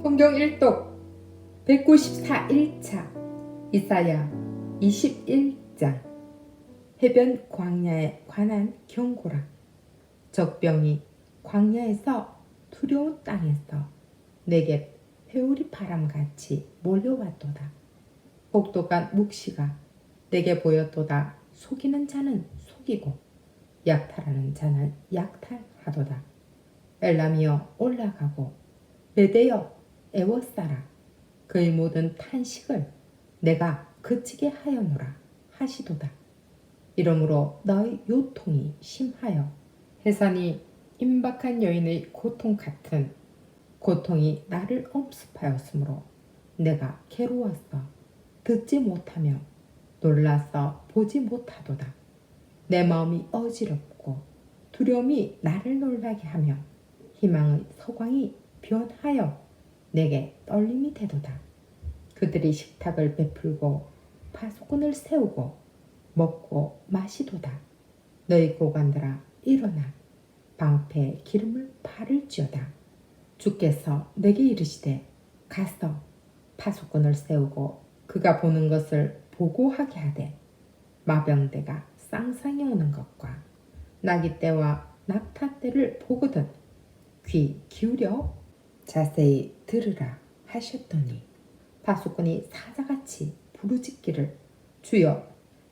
성경 1독 194일차 이사야 21장 해변 광야에 관한 경고라. 적병이 광야에서 두려운 땅에서 내게 회오리 바람같이 몰려왔도다. 혹독한 묵시가 내게 보였도다. 속이는 자는 속이고 약탈하는 자는 약탈하도다. 엘람이여 올라가고 메대여 애워싸라. 그의 모든 탄식을 내가 그치게 하여노라 하시도다. 이러므로 너의 요통이 심하여 해산이 임박한 여인의 고통 같은 고통이 나를 엄습하였으므로 내가 괴로웠어 듣지 못하며 놀라서 보지 못하도다. 내 마음이 어지럽고 두려움이 나를 놀라게 하며 희망의 서광이 변하여 내게 떨림이 되도다. 그들이 식탁을 베풀고 파수꾼을 세우고 먹고 마시도다. 너희 고관들아 일어나 방패에 기름을 바를지어다. 주께서 내게 이르시되 가서 파수꾼을 세우고 그가 보는 것을 보고하게 하되 마병대가 쌍쌍이 오는 것과 나귀 떼와 낙타 떼를 보거든 귀 기울여 자세히 들으라 하셨더니 파수꾼이 사자같이 부르짖기를 주여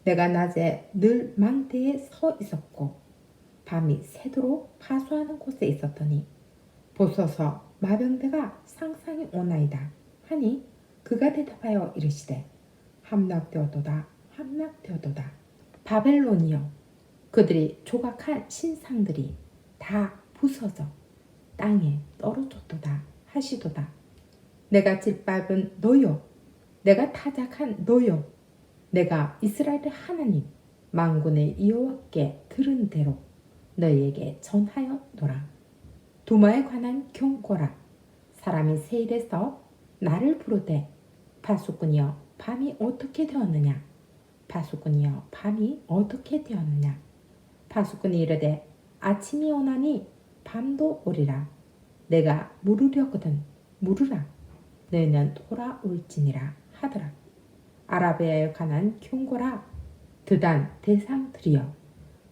내가 낮에 늘 망대에 서 있었고 밤이 새도록 파수하는 곳에 있었더니 보소서 마병대가 쌍쌍이 오나이다 하니 그가 대답하여 이르시되 함락되었도다 함락되었도다. 바벨론이여 그들이 조각한 신상들이 다 부서져 땅에 떨어졌도다 하시도다. 내가 짓밟은 너여 내가 타작한 너여 내가 이스라엘의 하나님 만군의 여호와께 들은 대로 너희에게 전하였노라. 두마에 관한 경고라. 사람이 세일에서 나를 부르되 파수꾼이여 밤이 어떻게 되었느냐 파수꾼이여 밤이 어떻게 되었느냐. 파수꾼이 이르되 아침이 오나니 밤도 오리라. 내가 물으려거든 물으라. 너희는 돌아올지니라 하더라. 아라비아에 관한 경고라. 드단 대상들이여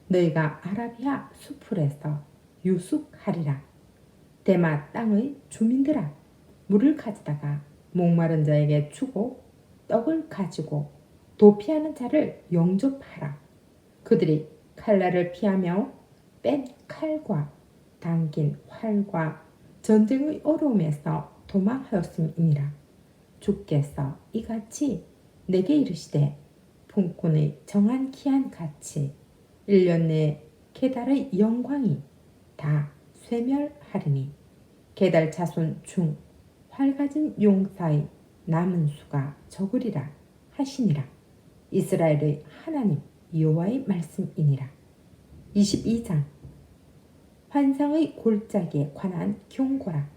너희가 아라비아 수풀에서 유숙하리라. 대마 땅의 주민들아 물을 가져다가 목마른 자에게 주고 떡을 가지고 도피하는 자를 영접하라. 그들이 칼날을 피하며 뺀 칼과 당긴 활과 전쟁의 어려움에서 도망하였음이니라. 주께서 이같이 내게 이르시되 품꾼의 정한 기한 같이 1년 내에 게달의 영광이 다 쇠멸하리니 게달 자손 중 활가진 용사의 남은 수가 적으리라 하시니라. 이스라엘의 하나님 여호와의 말씀이니라. 22장 환상의 골짜기에 관한 경고라.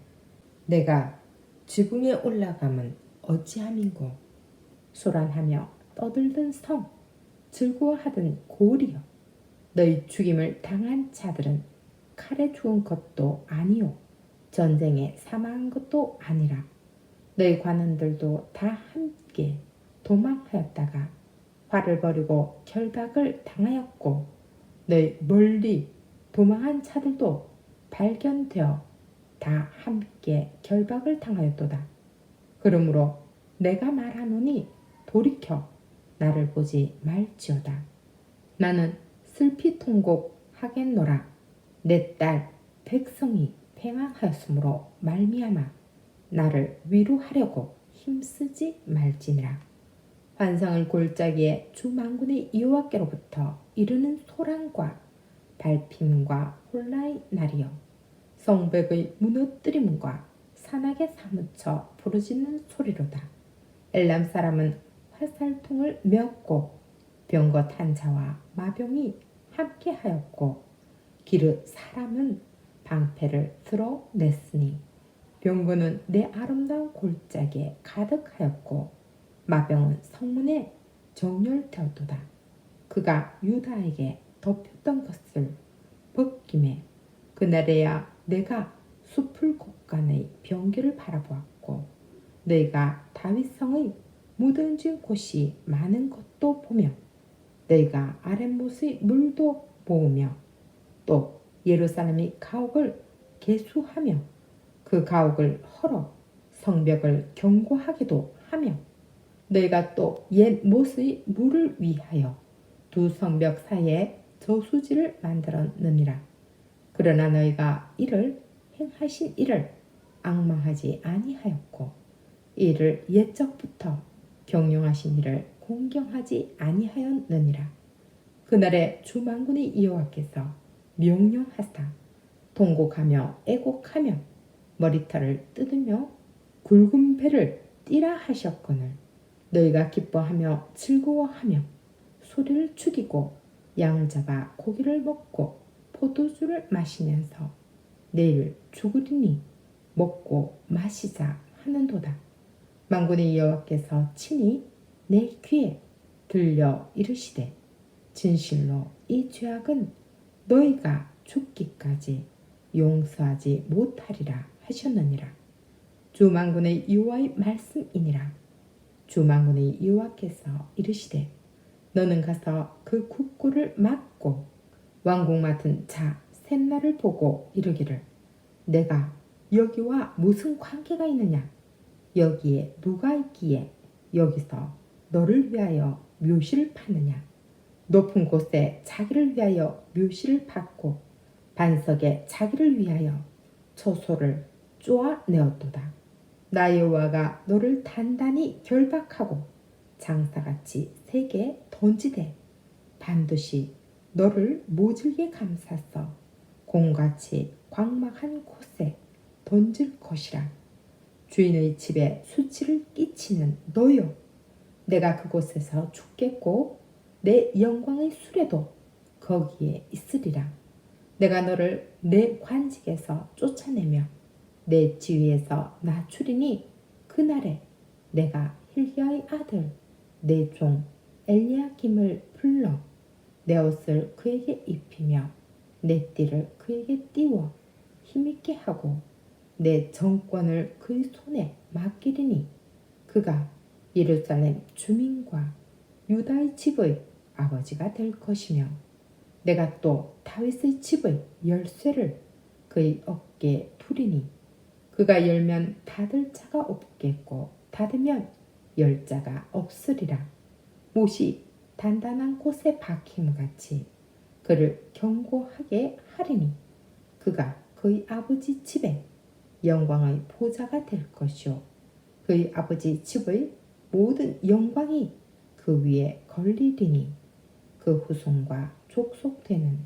내가 지붕에 올라감은 어찌함인고 소란하며 떠들던 성 즐거워하던 고을이여 너희 죽임을 당한 자들은 칼에 죽은 것도 아니요 전쟁에 사망한 것도 아니라 너희 관원들도 다 함께 도망하였다가 활을 버리고 결박을 당하였고 너희 멀리 도망한 자들도 발견되어 다 함께 결박을 당하였도다. 그러므로 내가 말하노니 돌이켜 나를 보지 말지어다. 나는 슬피 통곡하겠노라. 내 딸 백성이 패망하였으므로 말미암아 나를 위로하려고 힘쓰지 말지니라. 환상을 골짜기에 주 만군의 여호와께로부터 이르는 소란과 발핌과 혼란의 날이여 성벽의 무너뜨림과 산악에 사무쳐 부르짖는 소리로다. 엘람 사람은 화살통을 메었고 병것 한 자와 마병이 함께하였고 기르 사람은 방패를 드러냈으니 병거는 내 아름다운 골짜기에 가득하였고 마병은 성문에 정렬되었도다. 그가 유다에게 덮였던 것을 벗김에 그날에야 내가 숲을 곳간의 병기를 바라보았고 하였고 너희가 다윗성의 묻어진 곳이 많은 것도 보며 너희가 아랫못의 물도 모으며 또 예루살렘의 가옥을 계수하며 그 가옥을 헐어 성벽을 견고하게도 하며 너희가 또 옛 못의 물을 위하여 두 성벽 사이에 저수지를 만들었느니라. 그러나 너희가 이를 행하신 이를 앙망하지 아니하였고 이를 옛적부터 경영하신 이를 공경하지 아니하였느니라. 그날에 주 만군의 여호와께서 명령하사 통곡하며 애곡하며 머리털을 뜯으며 굵은 배를 띠라 하셨거늘 너희가 기뻐하며 즐거워하며 소리를 죽이고 양을 잡아 고기를 먹고 포도주를 마시면서 내일 죽으리니 먹고 마시자 하는도다. 만군의 여호와께서 친히 내 귀에 들려 이르시되 진실로 이 죄악은 너희가 죽기까지 용서하지 못하리라 하셨느니라. 주 만군의 여호와의 말씀이니라. 주 만군의 여호와께서 이르시되 너는 가서 그 국고를 막고 왕궁 맡은 자 셋나를 보고 이르기를 내가 여기와 무슨 관계가 있느냐 여기에 누가 있기에 여기서 너를 위하여 묘시를 파느냐 높은 곳에 자기를 위하여 묘시를 받고 반석에 자기를 위하여 처소를 쪼아내었도다. 나 여호와가 너를 단단히 결박하고 장사같이 세게 던지되 반드시 너를 모질게 감싸서 공같이 광막한 곳에 던질 것이라. 주인의 집에 수치를 끼치는 너여 내가 그곳에서 죽겠고 내 영광의 수레도 거기에 있으리라. 내가 너를 내 관직에서 쫓아내며 내 지위에서 낮추리니 그날에 내가 힐기야의 아들 내 종 엘리야김을 불러 내 옷을 그에게 입히며 내 띠를 그에게 띄워 힘있게 하고 내 정권을 그의 손에 맡기리니 그가 예루살렘 주민과 유다의 집의 아버지가 될 것이며 내가 또 다윗의 집의 열쇠를 그의 어깨에 두리니 그가 열면 닫을 자가 없겠고 닫으면 열 자가 없으리라. 못이 단단한 곳에 박힘같이 그를 견고하게 하리니 그가 그의 아버지 집에 영광의 보좌가 될 것이요 그의 아버지 집의 모든 영광이 그 위에 걸리리니 그 후손과 족속되는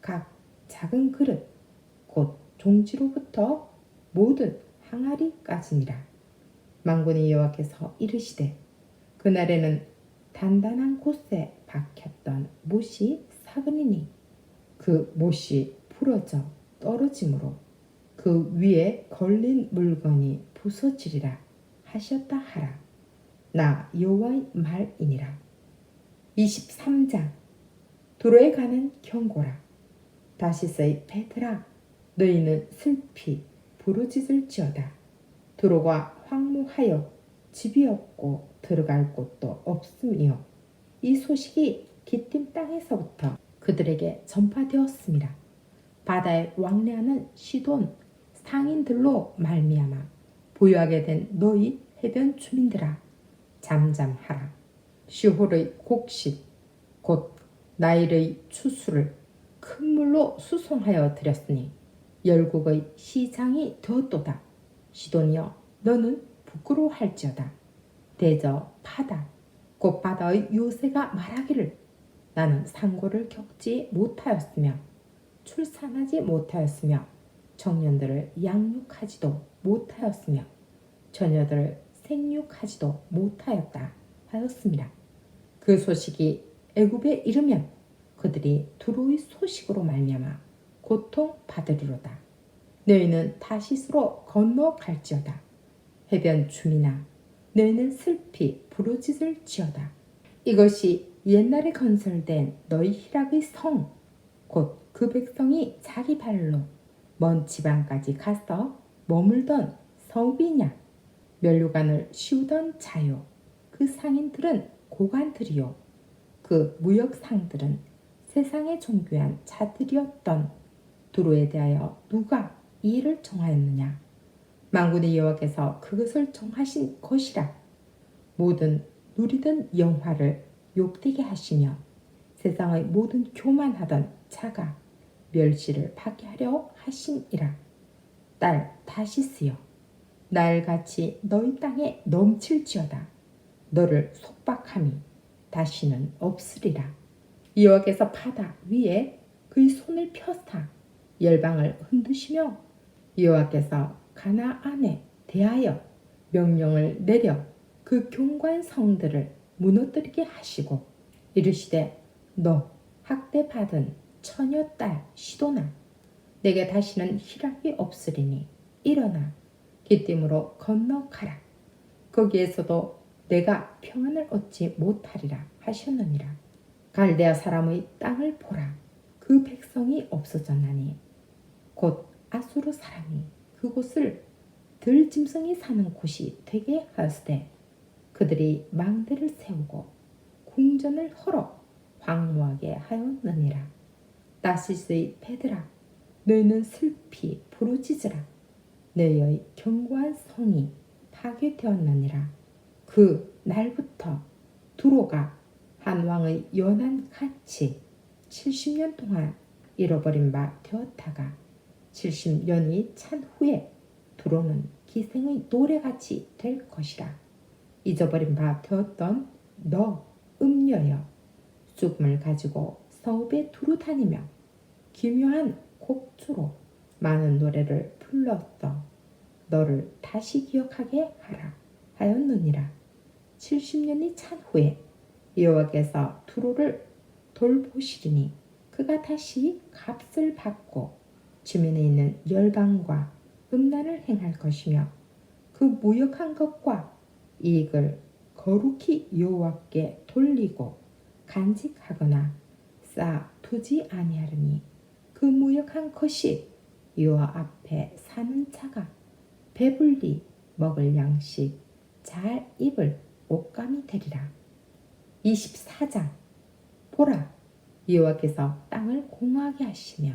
각 작은 그릇 곧 종지로부터 모든 항아리까지니라. 만군의 여호와께서 이르시되 그날에는 단단한 곳에 박혔던 못이 사그니니 그 못이 부러져 떨어지므로 그 위에 걸린 물건이 부서지리라 하셨다 하라. 나 여호와의 말이니라. 23장 두로에 가는 경고라. 다시스의 베드라 너희는 슬피 부르짖을지어다. 두로가 황무하여 집이 없고 들어갈 곳도 없음이요 이 소식이 기띔 땅에서부터 그들에게 전파되었습니다. 바다에 왕래하는 시돈 상인들로 말미암아 부유하게 된 너희 해변 주민들아 잠잠하라. 시홀의 곡식 곧 나일의 추수를 큰 물로 수송하여 드렸으니 열국의 시장이 되었도다. 시돈이여 너는 부끄러워할지어다. 대저 바다 곧 바다의 요새가 말하기를 나는 상고를 겪지 못하였으며 출산하지 못하였으며 청년들을 양육하지도 못하였으며 처녀들을 생육하지도 못하였다 하였습니다. 그 소식이 애굽에 이르면 그들이 두로의 소식으로 말미암아 고통받으리로다. 너희는 다시스로 건너갈지어다. 해변 주민아 너희는 슬피 부르짖을지어다. 이것이 옛날에 건설된 너희 희락의 성 곧 그 백성이 자기 발로 먼 지방까지 가서 머물던 성읍이냐. 면류관을 씌우던 자요. 그 상인들은 고관들이요. 그 무역상들은 세상에 존귀한 자들이었던 두로에 대하여 누가 이 일을 정하였느냐? 만군의 여호와께서 그것을 정하신 것이라. 모든 누리던 영화를 욕되게 하시며 세상의 모든 교만하던 자가 멸시를 받게 하려 하심이라. 딸 다시스여, 날같이 너희 땅에 넘칠지어다. 너를 속박함이 다시는 없으리라. 여호와께서 바다 위에 그의 손을 펴사 열방을 흔드시며 여호와께서 가나안에 대하여 명령을 내려 그 견고한 성들을 무너뜨리게 하시고 이르시되 너 학대받은 처녀 딸 시도나 내게 다시는 희락이 없으리니 일어나 기띔으로 건너가라. 거기에서도 내가 평안을 얻지 못하리라 하셨느니라. 갈대아 사람의 땅을 보라. 그 백성이 없어졌나니 곧 아수르 사람이 그곳을 들짐승이 사는 곳이 되게 하였으되 그들이 망대를 세우고 궁전을 헐어 황무하게 하였느니라. 나시스의 배들아, 너희는 슬피 부르짖으라. 너희의 견고한 성이 파괴되었느니라. 그 날부터 두로가 한 왕의 연한 같이 70년 동안 잃어버린 바 되었다가 70년이 찬 후에 두로는 기생의 노래같이 될 것이라. 잊어버린 바 되었던 너 음녀여, 쑥을 가지고 성읍에 두루 다니며 기묘한 곡조로 많은 노래를 불렀어 너를 다시 기억하게 하라 하였느니라. 70년이 찬 후에 여호와께서 두로를 돌보시리니 그가 다시 값을 받고 주변에 있는 열방과 음란을 행할 것이며 그 무역한 것과 이익을 거룩히 여호와께 돌리고 간직하거나 쌓아두지 아니하리니 그 무역한 것이 여호와 앞에 사는 자가 배불리 먹을 양식 잘 입을 옷감이 되리라. 24장. 보라, 여호와께서 땅을 공허하게 하시며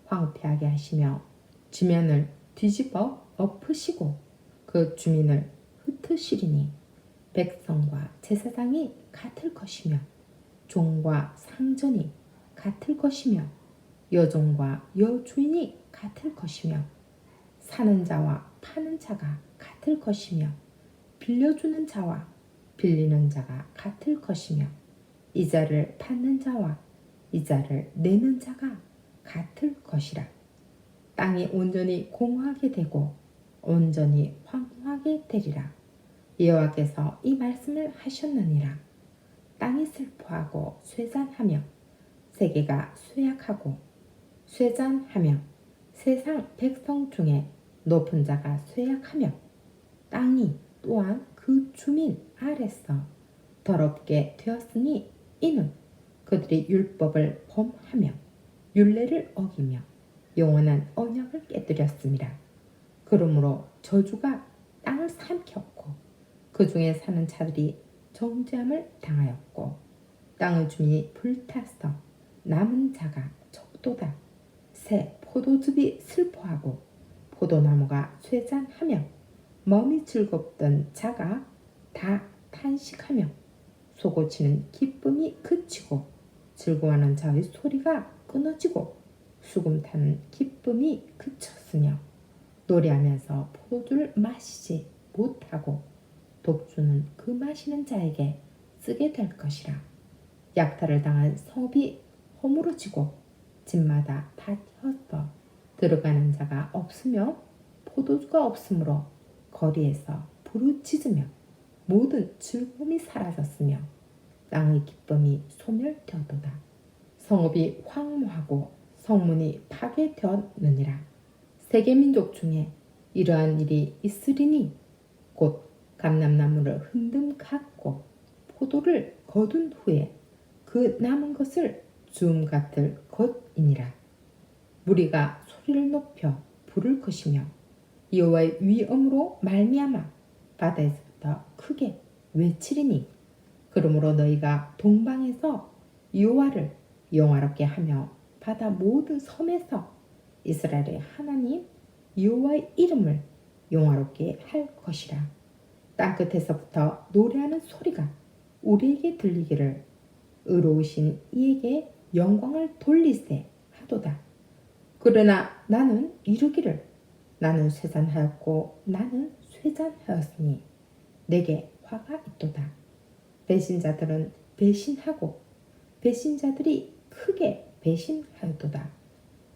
황폐하게 하시며 지면을 뒤집어 엎으시고 그 주민을 흩으시리니 백성과 제사장이 같을 것이며 종과 상전이 같을 것이며 여종과 여주인이 같을 것이며 사는 자와 파는 자가 같을 것이며 빌려주는 자와 빌리는 자가 같을 것이며 이자를 받는 자와 이자를 내는 자가 같을 것이라. 땅이 온전히 공허하게 되고 온전히 황무하게 되리라. 여호와께서 이 말씀을 하셨느니라. 땅이 슬퍼하고 쇠잔하며 세계가 쇠약하고 쇠잔하며 세상 백성 중에 높은 자가 쇠약하며 땅이 또한 그 주민 아래서 더럽게 되었으니 이는 그들이 율법을 범하며 율례를 어기며 영원한 언약을 깨뜨렸습니다. 그러므로 저주가 땅을 삼켰고 그 중에 사는 자들이 정죄함을 당하였고 땅의 주민이 불타서 남은 자가 적도다. 새 포도즙이 슬퍼하고 포도나무가 쇠잔하며 마음이 즐겁던 자가 다 탄식하며 솟구치는 기쁨이 그치고 즐거워하는 자의 소리가 끊어지고 수금 타는 기쁨이 그쳤으며 노래하면서 포도주를 마시지 못하고 독주는 그 마시는 자에게 쓰게 될 것이라. 약탈을 당한 성읍이 허물어지고 집마다 다 튀었어 들어가는 자가 없으며 포도주가 없으므로 거리에서 부르짖으며 모든 즐거움이 사라졌으며 땅의 기쁨이 소멸되었도다. 성읍이 황무하고 성문이 파괴되었느니라. 세계민족 중에 이러한 일이 있으리니 곧 감람나무를 흔듦 같고 포도를 거둔 후에 그 남은 것을 주음 같을 것이니라. 무리가 소리를 높여 부를 것이며 여호와의 위엄으로 말미암아 바다에서부터 크게 외치리니 그러므로 너희가 동방에서 여호와를 영화롭게 하며 바다 모든 섬에서 이스라엘의 하나님 여호와의 이름을 영화롭게 할 것이라. 땅끝에서부터 노래하는 소리가 우리에게 들리기를 의로우신 이에게 영광을 돌리세 하도다. 그러나 나는 이르기를 나는 쇠잔하였고 나는 쇠잔하였으니 내게 화가 있도다. 배신자들은 배신하고 배신자들이 크게 배신하였도다.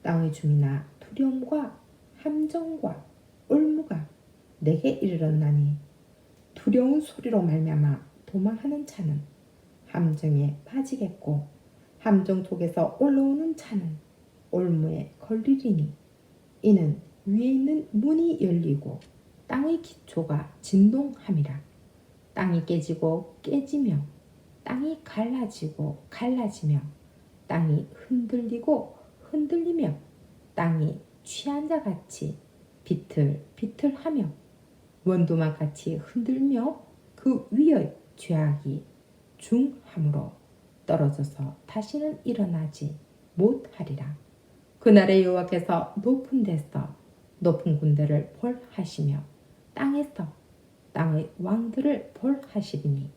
땅의 주민아 두려움과 함정과 올무가 내게 이르렀나니 두려운 소리로 말미암아 도망하는 자는 함정에 빠지겠고 함정 속에서 올라오는 자는 올무에 걸리리니 이는 위에 있는 문이 열리고 땅의 기초가 진동함이라. 땅이 깨지고 깨지며 땅이 갈라지고 갈라지며 땅이 흔들리고 흔들리며 땅이 취한 자 같이 비틀비틀하며 원두막 같이 흔들며 그 위의 죄악이 중함으로 떨어져서 다시는 일어나지 못하리라. 그날에 여호와께서 높은 데서 높은 군대를 벌하시며 땅에서 땅의 왕들을 벌하시리니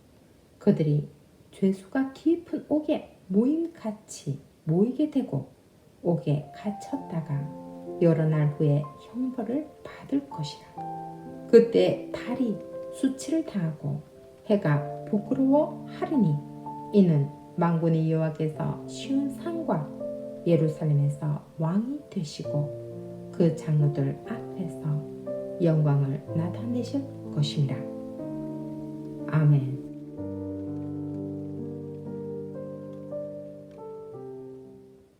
그들이 죄수가 깊은 옥에 모임같이 모이게 되고 옥에 갇혔다가 여러 날 후에 형벌을 받을 것이라. 그때 달이 수치를 당하고 해가 부끄러워하리니 이는 만군의 여호와께서 시온 산과 예루살렘에서 왕이 되시고 그 장로들 앞에서 영광을 나타내실 것입니다. 아멘.